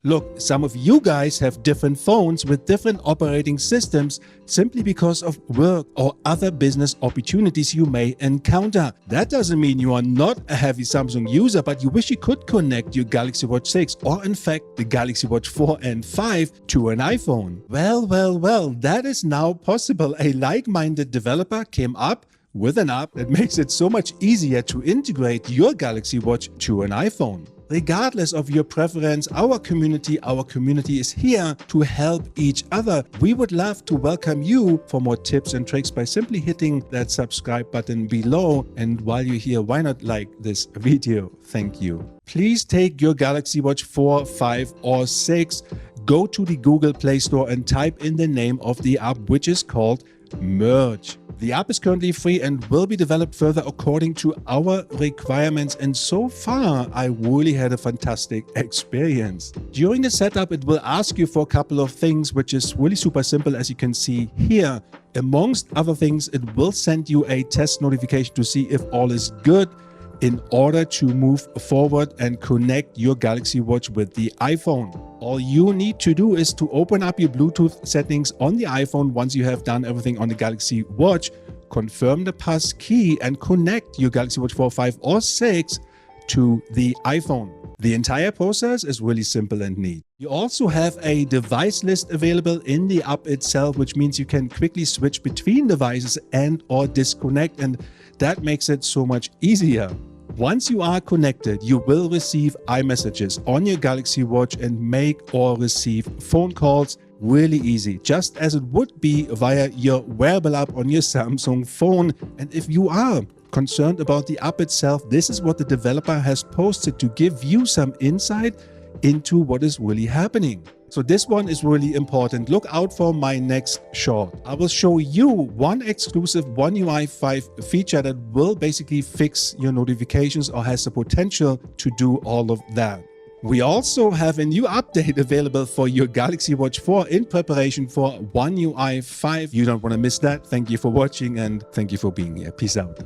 Look, some of you guys have different phones with different operating systems simply because of work or other business opportunities you may encounter. That doesn't mean you are not a heavy Samsung user, but you wish you could connect your Galaxy Watch 6 or in fact the Galaxy Watch 4 and 5 to an iPhone. Well, that is now possible. A like-minded developer came up with an app that makes it so much easier to integrate your Galaxy Watch to an iPhone. Regardless of your preference, our community is here to help each other. We would love to welcome you for more tips and tricks by simply hitting that subscribe button below. And while you're here, why not like this video? Thank you. Please take your Galaxy Watch 4, 5 or 6, go to the Google Play Store and type in the name of the app, which is called Merge. The app is currently free and will be developed further according to our requirements, and so far I really had a fantastic experience. During the setup it will ask you for a couple of things, which is really super simple, as you can see here. Amongst other things, it will send you a test notification to see if all is good in order to move forward and connect your Galaxy Watch with the iPhone. All you need to do is to open up your Bluetooth settings on the iPhone once you have done everything on the Galaxy Watch, confirm the pass key and connect your Galaxy Watch 4, 5 or 6 to the iPhone. The entire process is really simple and neat. You also have a device list available in the app itself, which means you can quickly switch between devices and or disconnect, and that makes it so much easier. Once you are connected, you will receive iMessages on your Galaxy Watch and make or receive phone calls really easy, just as it would be via your wearable app on your Samsung phone. And if you are concerned about the app itself, this is what the developer has posted to give you some insight into what is really happening. So this one is really important. Look out for my next short. I will show you one exclusive One UI 5 feature that will basically fix your notifications or has the potential to do all of that. We also have a new update available for your Galaxy Watch 4 in preparation for One UI 5. You don't want to miss that. Thank you for watching and thank you for being here. Peace out.